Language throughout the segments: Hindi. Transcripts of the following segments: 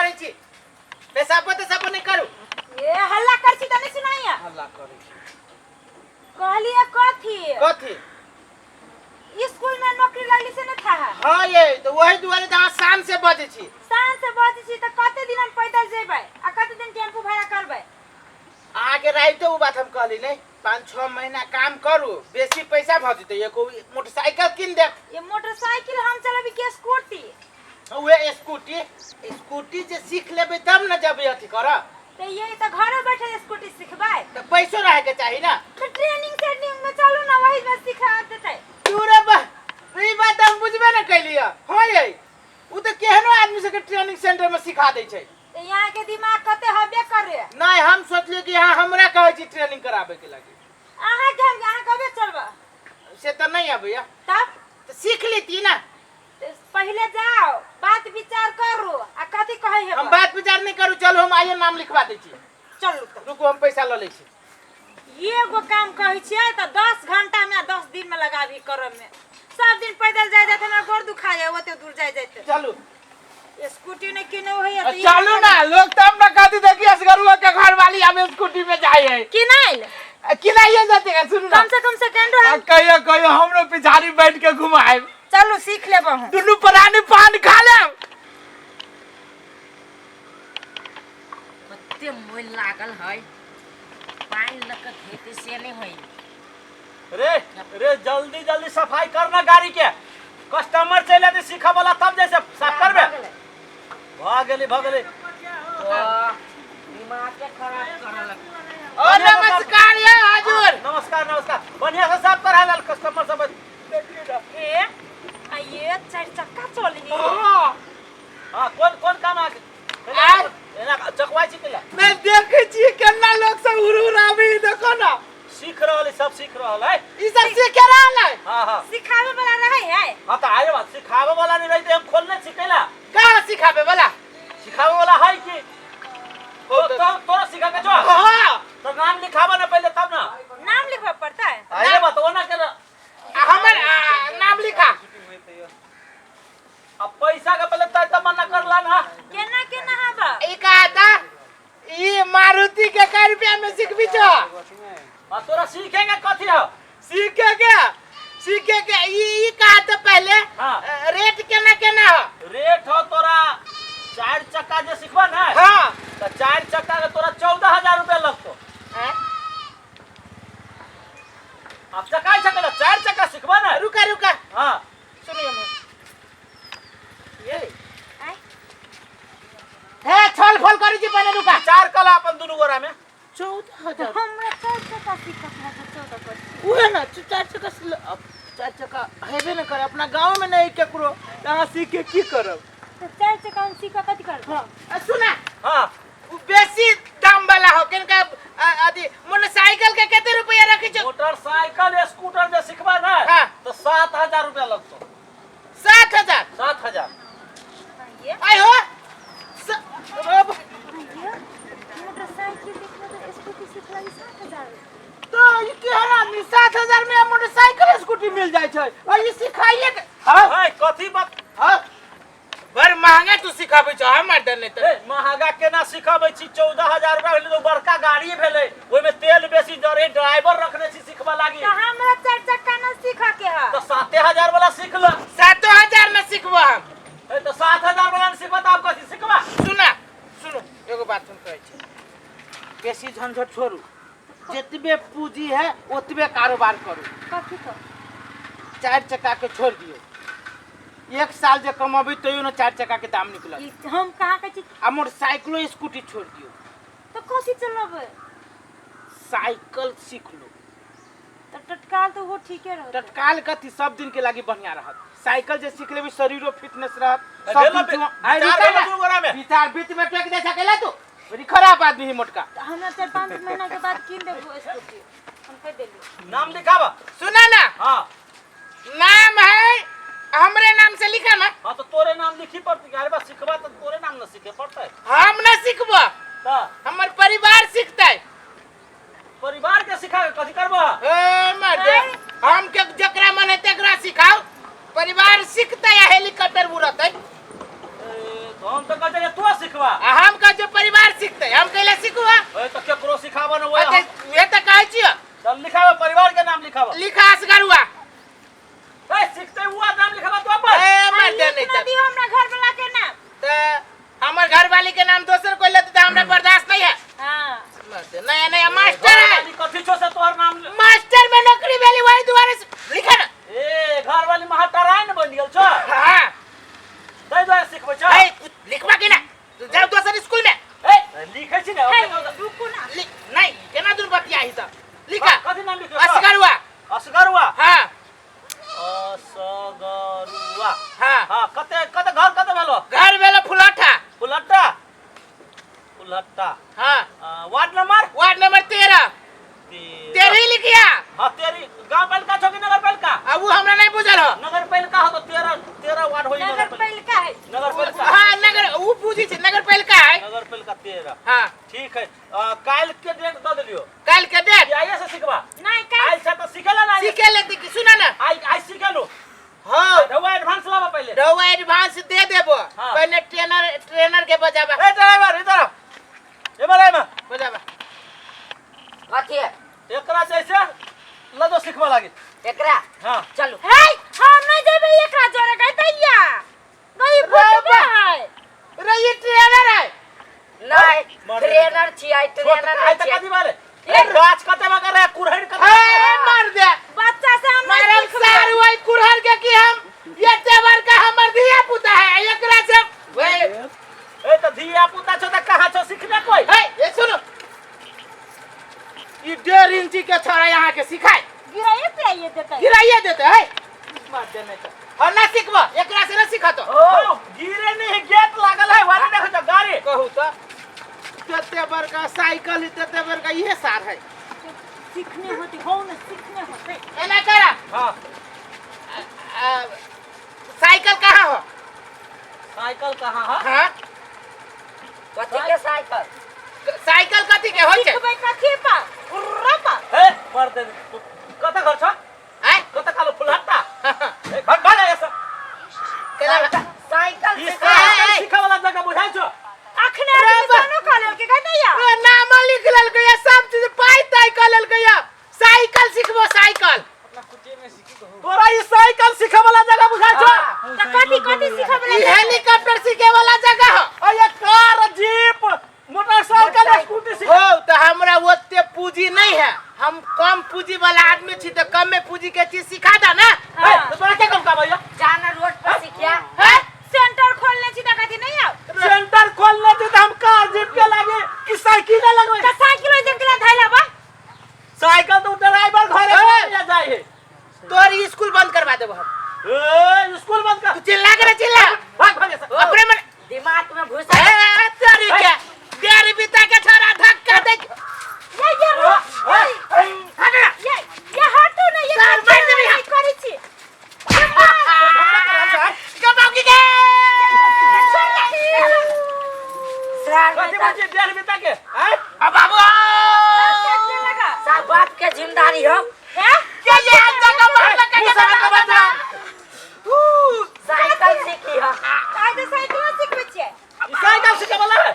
करे छी पेशाब तो सब नहीं करू ए हल्ला कर छी त नहीं सुनाइया हल्ला करे छी कहलिए कथी स्कूल में नौकरी लगली से न था हां ये तो वही दुआरे त शाम से बजे छी त कते दिन हम पैदल जेबै आ कते दिन टेम्पू भाड़ा करबै आगे रही तो वो बात हम कहली नहीं 5-6 महीना काम करू बेसी पैसा भ जते एको मोटरसाइकिल किन दे ये मोटरसाइकिल हम चलाबी के स्कूटी वे स्कूटी जे सीख लेबे तब न जब अथी कर ते ये त घरे बैठे स्कूटी सिखबै त पैसो रहे के चाहिए ना तो ट्रेनिंग में चलू ना वही में सिखा देतै पूरा ई बात हम बुझबे न कैलिया हां ये उ त केहनो आदमी से के ट्रेनिंग सेंटर में सिखा दे छै ते यहाँ के दिमाग कते हबे करे नहीं हम सोचलिए कि यहां हमरा कहै छी ट्रेनिंग कराबे के लागि आहा के यहाँ कबे चलबा से त नहीं आबैया तब त सीख लेती ना पहले जाओ बात विचार करू आ कथि कहै है हम बात विचार नहीं करू चलो हम आइए नाम लिखवा दै छी चलू रुको हम पैसा ल लै छी एगो काम कहै छियै त 10 घंटा में 10 दिन में लगाबी करब में सब दिन पैदल जाय जात हमरा गोड़ दुखा जाय ओते दूर जाय जाते चलू स्कूटी ने किने होय त चलू ना लोग तब ना कहती देखिए असगरुआ के घर वाली हमें स्कूटी में जाए है किनाइल किनाइए जाते हैं सुन ना कम से कम सेकंड है कहियो हमरो पिछाड़ी बैठ के घुमाए चलो सीख लेबो हम दुनु प्राणी पान खा ले कते मोल लागल है पानी लक खेती से नहीं होई रे जल्दी सफाई करना गाड़ी के कस्टमर चले तो सीखा वाला तब जैसे साफ करबे भाग गेली दिमाग के खराब करल ओ नमस्कार ये हुजूर नमस्कार बढ़िया से साफ करा लाल कस्टमर सब ए आइए चार चक्का चली हां कौन काम आ एना चकवाई छी केला मैं देखे छी केना लोग सब उड़ावी देखो ना सीख रहल है ई सब सीख रहल है हां सिखावे वाला रहे है हां त आए बात सिखावे वाला नहीं रही हम खोलने सिखेला कहां सिखावे वाला सिखावे वाला है कि तो तोरा सिखा के जो हां तो नाम लिखावा ना पहले तब ना नाम लिखवा पड़ता है आए बात ओना के हमर नाम लिखा अब पैसा का पहले तय तब मना करला ना केना हबा ई कहा था ई मारुति के कै रुपया में सिखबी छ हां तोरा सीखेंगे कथि हो सीखेगे ई कहा था पहले हां रेट केना हो रेट हो तोरा 4 चक्का जे सिखबा ना हां त 4 चक्का के तोरा 14000 रुपया लगतो हैं अब चक्का चक्का 4 चक्का सिखबा ना रुका हां सुनिए मैं ये है छल फल करी छी पहले रुका 4 कला अपन दुनु गोरा में 14000 हमरा 4 चक्का सिखत है 14 कर उहे ना 4 चक्का हेबे न करे अपना गांव में नहीं केकरो यहाँ सीख के की करब तो 4 चक्का हम सीख कथि करब हां सुना हां बेसी दाम वाला हो किनका अथी मोटरसाइकिल के केते रुपया रखी छ मोटरसाइकिल स्कूटर जे सिखबा ना हां तो 7000 रुपया लगतो 7000 ये आय हो मोटरसाइकिल देखो तो स्कूटी सिखला 7000 तो ये केहरा 7000 में मोटरसाइकिल स्कूटी मिल जाय छै और ये सिखाइए हां हां कथि बात हां बड़ महंगा तू सिखाबै छ हमर दन नहीं ए महंगा केना सिखाबै छी 14000 रुपया भेलै तो बड़का गाड़ी भेलै ओय में तेल बेसी जरे ड्राइवर रखने छी सिखबा लागी तो हमरा 4 चक्का न सीखा के है तो 7000 वाला सीख ल 7000 में सिखबो हम ए तो 7000 वाला सिखबा त आप कथि सिखबा सुनो एगो बात सुन कहै छी बेसी झंझट छोड़ू जितबे पूंजी है ओतबे कारोबार करू कथि तो 4 चक्का के छोड़ दियो 1 साल जे कमाबी तइयो न 4 चक्का के दाम निकलत हम कहां के छी आ मोटरसाइकिलो स्कूटी छोड़ दियो तो कथि चलाबे साइकिल सीख लो तो तत्काल तो वो ठीके रहत तत्काल कथि सब दिन के लागि बढ़िया रहत साइकिल जे सीख लेबी शरीरो फिटनेस रहत भेलो सब दिन विचार भेलो तू गोरा में विचार बीच में टेक दे सकेला तू बड़ी खराब आदमी है मोटका हमरा 4-5 महीना के बाद किन देबो स्कूटी हम कह देली नाम लिखावा सुना ना हां नाम है हमरे नाम से लिखा ना हां तो तोरे नाम लिखी पड़ती अरे बस सिखबा तो तोरे नाम न सीखे पड़ता है हम ना सिखबो त हमर परिवार सिखतै परिवार के सिखा के कथि करबो ए मर्दे हम के जकरा मन है तकरा सिखाओ परिवार सिखतै या हेलीकॉप्टर उड़तै तो हम तो कहते हैं तू सिखवा हम का जो परिवार सीखते हम कैले सीखुआ ओए तो केकरो सिखावा न ओए ये तो कहै छियो चल लिखावा परिवार के नाम लिखावा लिखा असगरुआ ए सीखते हुआ नाम लिखावा तो अपन ए मत दे नहीं लिख दियो हमरा घर वाला के नाम। तो हमर घर वाली के नाम दोसर कोई लेते तो हमरा बर्दाश्त नहीं है। हां नया नया मास्टर है कथी छो से तोहर नाम मास्टर में नौकरी भेली वही दुआरे लिखा ना ए घर वाली महाटराइन बन गेल छो हां तै द्वारा सिखबै छो ए लिखवा के ना तू जाओ दोसर स्कूल में ए लिखै छी ने रुको ना नहीं केना दूर बतिया ही सब लिखा कथी नाम लिखबै असगरुआ असगरुआ हां असगरुआ हां हां कते कते घर कते भेलो घर भेलो फुलठा फुलट्टा फुलट्टा हां वार्ड नंबर 13 तेरी लिखिया हां तेरी गांव पालिका छो कि नगर पालिका अब वो हमरा नहीं बुझल हो नगर पालिका हो तो 13 वार्ड होई नगर पालिका है। नगर पालिका हां नगर वो पूछी छे नगर पालिका है नगर पालिका 13 हां ठीक है काल के डेट द दिलियो कल के डेट आइए से सिखबा नहीं का आई से तो सिखेला ना सीखे लेती कि सुना ना आई सिखेलो हां रवा एडवांस लावा पहले रवा एडवांस दे देबो हाँ। पहले ट्रेनर के बजाबा ए ड्राइवर इधर एबर आइमा बजाबा कथी है एकरा से ऐसे लदो सिखबा लागे एकरा हां चलू है हम नहीं जेबे एकरा जोरे गई दैया नहीं बुझबे है रे ये ट्रेनर है नहीं ट्रेनर छियै ट्रेनर आई नहीं तक छियै कथी बारे ए गाछ कते मगर रे कुरहड़ कते ए मार दे बच्चा से हम नहीं मारम सीखबे। सार वही कुरहर के कि हम ये तेवर का हमर दिया पुता है एकरा से वे ए तो धिया पुता छो त कहां छो सिखने कोई हे ये सुनो ये 1.5 इंची के छोरा यहाँ के सिखाए गिराइए पिराइए देते हैं। गिराइए देते है मार देने तो और ना सिखबा एकरा से ना सिखा तो ओ गिरे नहीं गेट लागल है वाले देखो तो गाड़ी कहू तो तेते बर का साइकिल तेते बर का ये सार है सीखने होते हो ना सीखने होते एना करा हां साइकिल कहाँ हो साइकिल कहां है हाँ कथी के साइकिल साइकिल कथी के होय छै सीखबे कथी पर उर्रा पर ए मार दे कते घर छ हैं कते कालो फुलहट्टा ए भाग भाग ऐसा केला साइकिल इस से सिखा वाला जगह बुझाइ छ अखने एडमिशन कर के गई दैया ओ नाम लिख लेल गया सब चीज पाई ताई कर लेल गया साइकिल सिखबो साइकिल तोरा ई साइकिल सिखा वाला जगह बुझाइ छ त कथी कथी सीखबे ई हेलीकॉप्टर सीखे वाला जगह हो आ ये कार जीप मोटरसाइकिल स्कूटी सिखा हो तो हमरा ओते पूंजी नहीं है हम कम पूंजी वाला आदमी छी तो कम में पूंजी के चीज सिखा दा ना ए तो तोरा के काम का भैया जाना रोड पर सिखिया हैं सेंटर खोलने छी त कथी नहीं आओ सेंटर खोलने थे तो हम कार जीप के लागे कि साइकिल लगवे त साइकिल ओइ जंगला धैला बा साइकिल तो ड्राइवर घरे ले जाए है तोर स्कूल बंद करवा देबो हम ए स्कूल बंद कर तू चिल्ला करे चिल्ला भाग भाग ऐसा अपने मन दिमाग में घुस ए तेरी के देरी बिता के छोरा धक्का दे ये हटू नहीं ये सर, मार देबी हम। करी छी कबाकी के सर कथी बजे डेढ़ बिता के हैं अब बाबू कैसे लगा सब बात के जिम्मेदारी हो हैं के ये जगह मार लगा के मुसा का बच्चा साइकिल सीखी हो आज तो साइकिल सीखबे छियै साइकिल सिखे वाला है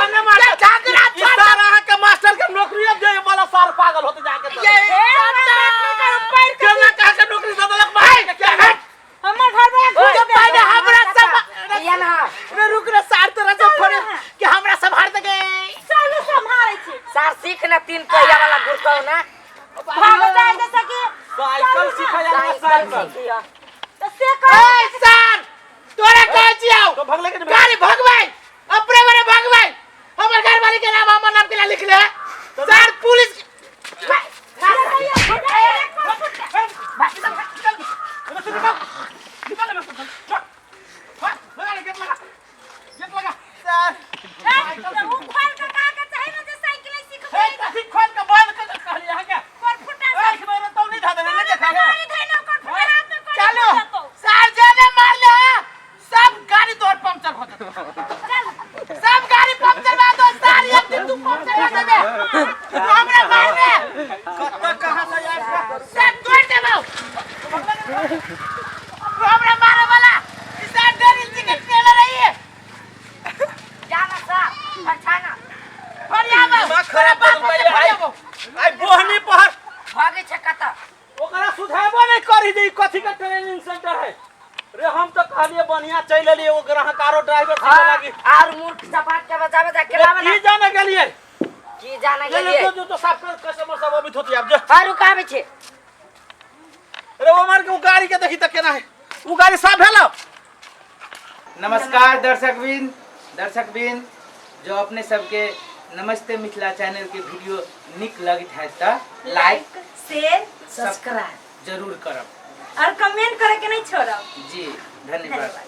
ओने मार झगड़ा इस तरह के मास्टर के नौकरी अब दे वाला सार पागल होते जाके ये केना कह के नौकरी दे देलक भाई के क्या है हमर घर में जो पहले हमरा सब ये ना रे रुक रे सार तरह से फोड़े कि हमरा संभाल दे चलू संभालै छी सर सीख ना 3 पहिया वाला गुरकौ ना भाग जाए जैसे कि साइकिल सिखा जाए साइकिल साइकिल सीखी हो तो से ए सर तोरा कह जियो तो भगले के गाड़ी भगवाई अपने बारे भगवाई हमर घर वाले के नाम हमर नाम के ला लिख ले सर पुलिस चलो सर जाने मार ले सब गाड़ी तोड़ पंक्चर हो जाता सब गाड़ी पंक्चर बा दो सर एक दिन तू पंक्चर कर देबे तू हमरा मार दे कत्ता कहां से आया सब तोड़ देबो तू हमरा मारे वाला इस डेरी टिकट ले रही है फरछाना फरियाबो दिमाग खराब कर पहिले आई बोहनी पर भागे छ कता ओकरा सुधारबो नहीं करी दी कथी का ट्रेनिंग सेंटर है रे हम तो कहलिए बढ़िया चल लिए वो ग्राहक आरो ड्राइवर से लगी और मूर्ख सपाट के बजा बजा के लावे की जाने गेलिए की जाने ले गेलिए जो साफ कर कस्टमर सब अभी होती अब जो और का छे अरे वो मार के वो गाड़ी के देखी त केना है वो गाड़ी साफ भेलो नमस्कार दर्शकबिन जो अपने सबके नमस्ते मिथिला चैनल के वीडियो निक लगित है त लाइक शेयर सब्सक्राइब जरूर करब और कमेंट करे के नहीं छोड़ब जी धन्यवाद।